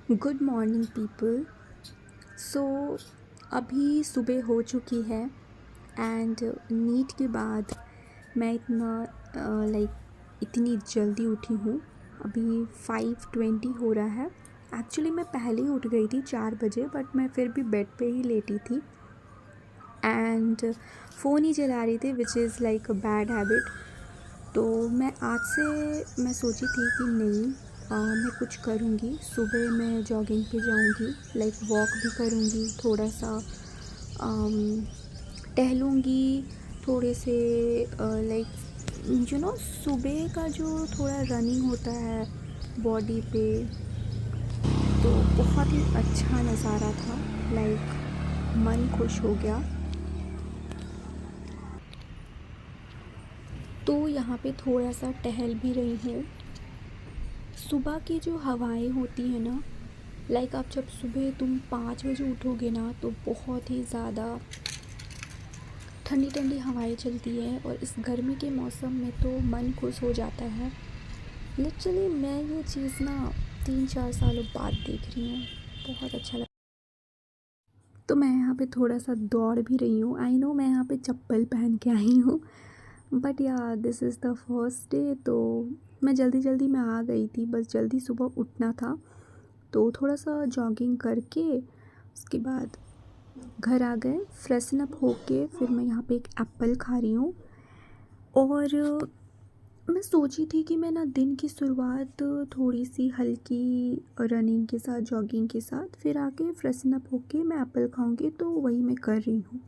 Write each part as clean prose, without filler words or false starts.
Good morning people. सो अभी सुबह हो चुकी है एंड नीट के बाद मैं इतनी जल्दी उठी हूँ। अभी 5:20 हो रहा है। एक्चुअली मैं पहले ही उठ गई थी 4 बजे, बट मैं फिर भी बेड पे ही लेटी थी एंड फ़ोन ही चला रही थी, which is like a bad habit. तो मैं सोची थी कि नहीं, मैं कुछ करूँगी। सुबह मैं जॉगिंग पे जाऊँगी, लाइक वॉक भी करूँगी, थोड़ा सा टहलूँगी, थोड़े से लाइक सुबह का जो थोड़ा रनिंग होता है बॉडी पे, तो बहुत ही अच्छा नज़ारा था। लाइक मन खुश हो गया। तो यहाँ पे थोड़ा सा टहल भी रही हूँ। सुबह की जो हवाएं होती हैं ना, लाइक आप जब सुबह तुम 5 बजे उठोगे ना, तो बहुत ही ज़्यादा ठंडी ठंडी हवाएं चलती हैं और इस गर्मी के मौसम में तो मन खुश हो जाता है। लिटरली मैं ये चीज़ ना 3-4 सालों बाद देख रही हूँ। बहुत अच्छा लगा। तो मैं यहाँ पे थोड़ा सा दौड़ भी रही हूँ। आई नो मैं यहाँ पे चप्पल पहन के आई हूँ, बट या this is the first day. तो मैं जल्दी जल्दी में आ गई थी, बस जल्दी सुबह उठना था। तो थोड़ा सा जॉगिंग करके उसके बाद घर आ गए, फ्रेशन अप होके फिर मैं यहाँ पे एक एप्पल खा रही हूँ। और मैं सोची थी कि मैं ना दिन की शुरुआत थोड़ी सी हल्की रनिंग के साथ, जॉगिंग के साथ, फिर आके फ्रेशन अप होके मैं एप्पल खाऊंगी, तो वही मैं कर रही हूँ।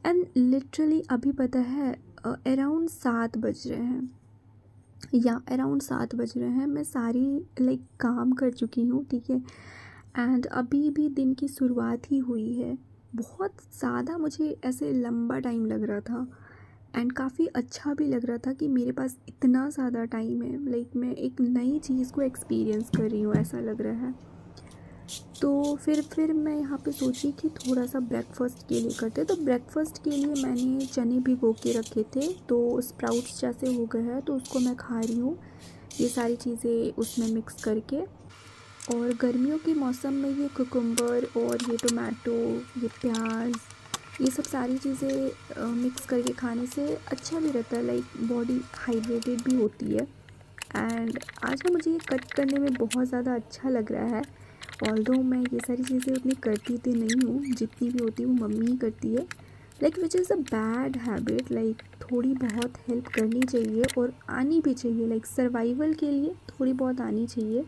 एंड लिटरली अभी पता है अराउंड 7 बज रहे हैं, या अराउंड 7 बज रहे हैं। मैं सारी लाइक काम कर चुकी हूँ, ठीक है। एंड अभी भी दिन की शुरुआत ही हुई है। बहुत ज़्यादा मुझे ऐसे लंबा टाइम लग रहा था एंड काफ़ी अच्छा भी लग रहा था कि मेरे पास इतना ज़्यादा टाइम है। लाइक मैं एक नई चीज़ को एक्सपीरियंस कर रही हूँ, ऐसा लग रहा है। तो फिर मैं यहाँ पे सोची कि थोड़ा सा ब्रेकफास्ट के लिए करते। तो ब्रेकफास्ट के लिए मैंने चने भिगो के रखे थे, तो स्प्राउट्स जैसे हो गए हैं, तो उसको मैं खा रही हूँ, ये सारी चीज़ें उसमें मिक्स करके। और गर्मियों के मौसम में ये कुकुम्बर और ये टोमेटो, ये प्याज, ये सब सारी चीज़ें मिक्स करके खाने से अच्छा भी रहता है। लाइक बॉडी हाइड्रेटेड भी होती है। एंड आज ना मुझे ये कट करने में बहुत ज़्यादा अच्छा लग रहा है। ऑल्दो मैं ये सारी चीज़ें उतनी करती तो नहीं हूँ, जितनी भी होती हूँ मम्मी ही करती है। Like which is a bad habit. Like थोड़ी बहुत हेल्प करनी चाहिए और आनी भी चाहिए, लाइक सर्वाइवल के लिए थोड़ी बहुत आनी चाहिए।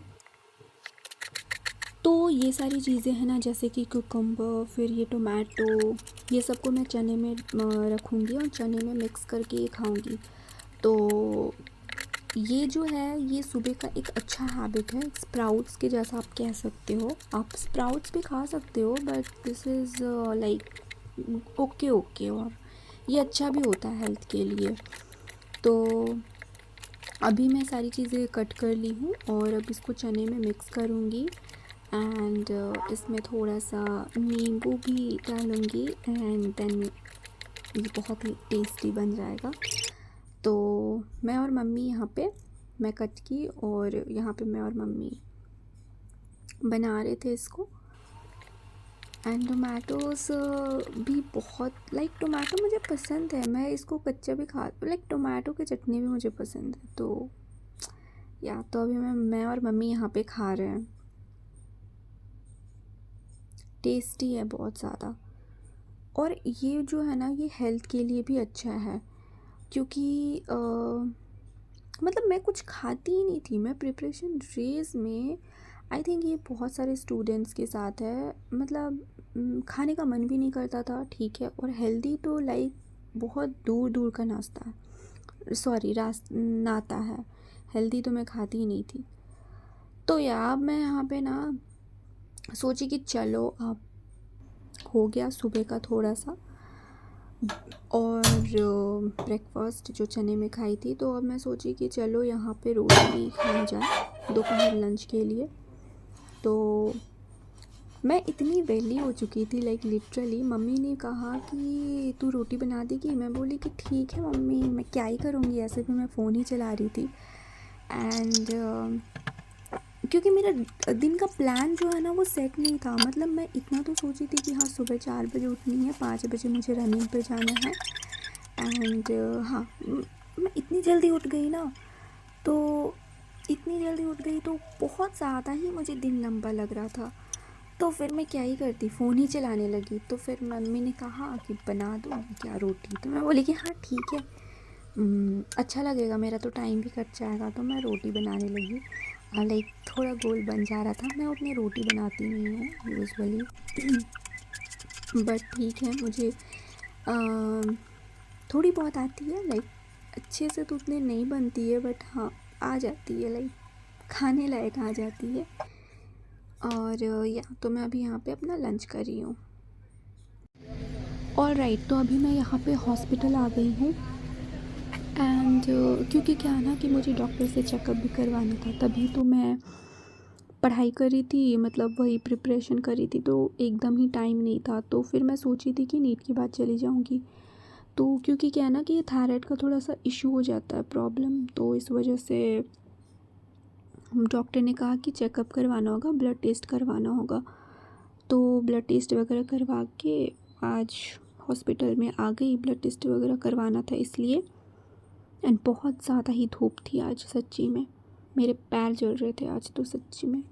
तो ये सारी चीज़ें हैं ना, जैसे कि कुकुम्बर, फिर ये टोमेटो, ये सबको मैं चने में रखूँगी और चने में मिक्स करके ये खाऊँगी। तो ये जो है, ये सुबह का एक अच्छा हैबिट है, स्प्राउट्स के जैसा आप कह सकते हो। आप स्प्राउट्स भी खा सकते हो, but this is like okay. और ये अच्छा भी होता है हेल्थ के लिए। तो अभी मैं सारी चीज़ें कट कर ली हूँ और अब इसको चने में मिक्स करूँगी एंड इसमें थोड़ा सा नींबू भी डालूँगी एंड देन ये बहुत ही टेस्टी बन जाएगा। तो मैं और मम्मी यहाँ पे, मैं कट की और यहाँ पे मैं और मम्मी बना रहे थे इसको। एंड टोमेटोज़ भी बहुत, लाइक टोमेटो मुझे पसंद है, मैं इसको कच्चा भी खा, लाइक टोमेटो की चटनी भी मुझे पसंद है। तो या तो अभी मैं और मम्मी यहाँ पे खा रहे हैं। टेस्टी है बहुत ज़्यादा। और ये जो है ना, ये हेल्थ के लिए भी अच्छा है, क्योंकि मतलब मैं कुछ खाती ही नहीं थी। मैं प्रिपरेशन रेस में, आई थिंक ये बहुत सारे स्टूडेंट्स के साथ है, मतलब खाने का मन भी नहीं करता था, ठीक है। और हेल्दी तो लाइक बहुत दूर दूर का नाश्ता है, सॉरी नाता है। हेल्दी तो मैं खाती ही नहीं थी। तो यार मैं यहाँ पे ना सोची कि चलो अब हो गया सुबह का थोड़ा सा, और ब्रेकफास्ट जो चने में खाई थी, तो अब मैं सोची कि चलो यहाँ पे रोटी खाई जाए दोपहर लंच के लिए। तो मैं इतनी वेली हो चुकी थी, लाइक लिटरली मम्मी ने कहा कि तू रोटी बना देगी। मैं बोली कि ठीक है मम्मी, मैं क्या ही करूँगी, ऐसे भी मैं फ़ोन ही चला रही थी। एंड क्योंकि मेरा दिन का प्लान जो है ना वो सेट नहीं था। मतलब मैं इतना तो सोची थी कि हाँ सुबह 4 बजे उठनी है, 5 बजे मुझे रनिंग पे जाना है। एंड हाँ मैं इतनी जल्दी उठ गई ना, तो इतनी जल्दी उठ गई तो बहुत ज़्यादा ही मुझे दिन लंबा लग रहा था। तो फिर मैं क्या ही करती, फ़ोन ही चलाने लगी। तो फिर मम्मी ने कहा कि बना दो क्या रोटी, तो मैं बोली कि हाँ ठीक है, अच्छा लगेगा, मेरा तो टाइम भी कट जाएगा। तो मैं रोटी बनाने लगी। लाइक थोड़ा गोल बन जा रहा था। मैं उतनी रोटी बनाती नहीं हूँ यूजुअली, बट ठीक है, मुझे थोड़ी बहुत आती है। लाइक अच्छे से तो उतनी नहीं बनती है, बट हाँ आ जाती है, लाइक खाने लायक आ जाती है। और या तो मैं अभी यहाँ पे अपना लंच कर रही हूँ। ऑल राइट, तो अभी मैं यहाँ पे हॉस्पिटल आ गई हूँ। एंड क्योंकि क्या है ना कि मुझे डॉक्टर से चेकअप भी करवाना था, तभी तो मैं पढ़ाई कर रही थी, मतलब वही प्रिपरेशन कर रही थी। तो एकदम ही टाइम नहीं था, तो फिर मैं सोची थी कि नीट के बाद चली जाऊँगी। तो क्योंकि क्या है ना कि ये थायराइड का थोड़ा सा इशू हो जाता है, प्रॉब्लम, तो इस वजह से डॉक्टर ने कहा कि चेकअप करवाना होगा, ब्लड टेस्ट करवाना होगा। तो ब्लड टेस्ट वगैरह करवा के आज हॉस्पिटल में आ गई। ब्लड टेस्ट वगैरह करवाना था इसलिए। एंड बहुत ज़्यादा ही धूप थी आज, सच्ची में मेरे पैर जल रहे थे आज तो सच्ची में।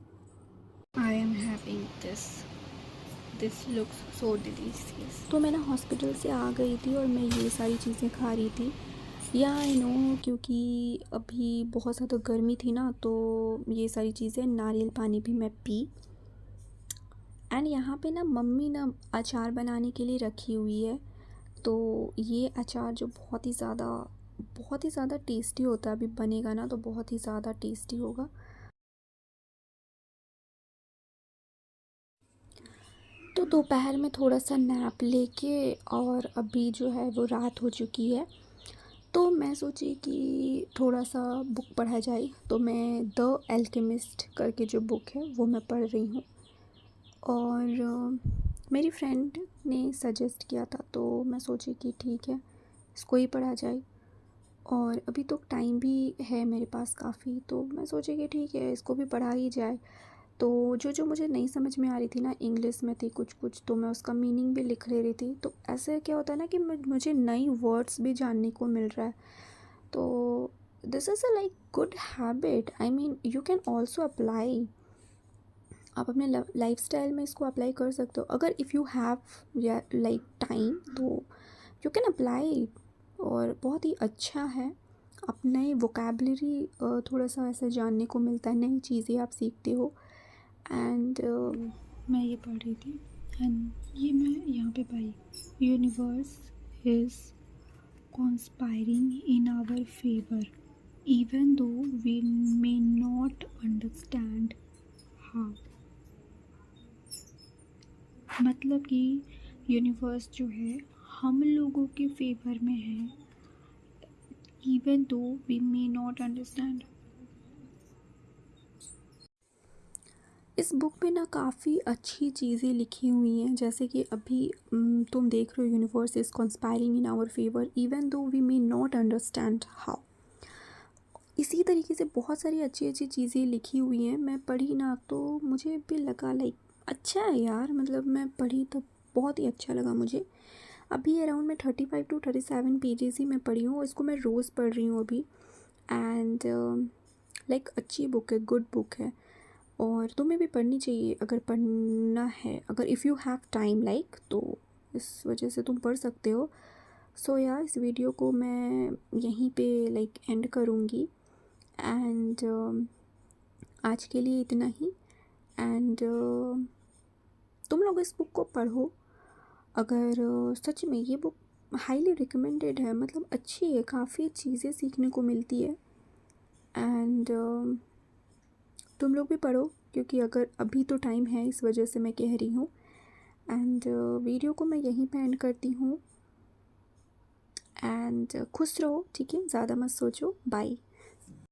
I am having this looks so delicious. तो मैं ना हॉस्पिटल से आ गई थी और मैं ये सारी चीज़ें खा रही थी। या आई नो, क्योंकि अभी बहुत ज़्यादा गर्मी थी ना, तो ये सारी चीज़ें, नारियल पानी भी मैं पी। एंड यहाँ पे ना मम्मी ना अचार बनाने के लिए रखी हुई है। तो ये अचार जो बहुत ही ज़्यादा टेस्टी होता है, अभी बनेगा ना तो बहुत ही ज़्यादा टेस्टी होगा। तो दोपहर में थोड़ा सा नैप लेके, और अभी जो है वो रात हो चुकी है, तो मैं सोची कि थोड़ा सा बुक पढ़ा जाए। तो मैं द एल्केमिस्ट करके जो बुक है वो मैं पढ़ रही हूँ। और मेरी फ्रेंड ने सजेस्ट किया था, तो मैं सोची कि ठीक है इसको ही पढ़ा जाए। और अभी तो टाइम भी है मेरे पास काफ़ी, तो मैं सोची कि ठीक है इसको भी पढ़ा ही जाए। तो जो जो मुझे नहीं समझ में आ रही थी ना, इंग्लिश में थी कुछ कुछ, तो मैं उसका मीनिंग भी लिख ले रही थी। तो ऐसे क्या होता है ना कि मुझे नई वर्ड्स भी जानने को मिल रहा है। तो this is a like good habit, I mean you can also apply. आप अपने लाइफस्टाइल में इसको अप्लाई कर सकते हो, अगर इफ़ यू हैव या लाइक टाइम, तो यू कैन अप्लाई। और बहुत ही अच्छा है, आप नए वोकेबलरी थोड़ा सा ऐसा जानने को मिलता है, नई चीज़ें आप सीखते हो। एंड मैं ये पढ़ रही थी, एंड ये मैं यहाँ पे पाई, universe is conspiring in our favour even though we may not understand how. मतलब कि यूनिवर्स जो है हम लोगों के फेवर में है, even though we may not understand. इस बुक में ना काफ़ी अच्छी चीज़ें लिखी हुई हैं, जैसे कि अभी तुम देख रहे हो, universe is conspiring in our favour even though we may not understand how. इसी तरीके से बहुत सारी अच्छी अच्छी चीज़ें लिखी हुई हैं। मैं पढ़ी ना तो मुझे भी लगा लाइक अच्छा है यार, मतलब मैं पढ़ी तो बहुत ही अच्छा लगा मुझे। अभी अराउंड मैं 35 to 37 पेजेस ही मैं पढ़ी हूँ, इसको मैं रोज़ पढ़ रही हूँ अभी। एंड लाइक अच्छी बुक है, गुड बुक है, और तुम्हें भी पढ़नी चाहिए अगर पढ़ना है, अगर if you have time like, तो इस वजह से तुम पढ़ सकते हो। सो यार इस वीडियो को मैं यहीं पे लाइक एंड करूँगी। एंड आज के लिए इतना ही। एंड तुम लोग इस बुक को पढ़ो, अगर सच में ये बुक हाईली रिकमेंडेड है, मतलब अच्छी है, काफ़ी चीज़ें सीखने को मिलती है। एंड तुम लोग भी पढ़ो, क्योंकि अगर अभी तो टाइम है, इस वजह से मैं कह रही हूँ। एंड वीडियो को मैं यहीं पे एंड करती हूँ। एंड खुश रहो, ठीक है, ज़्यादा मत सोचो, बाय।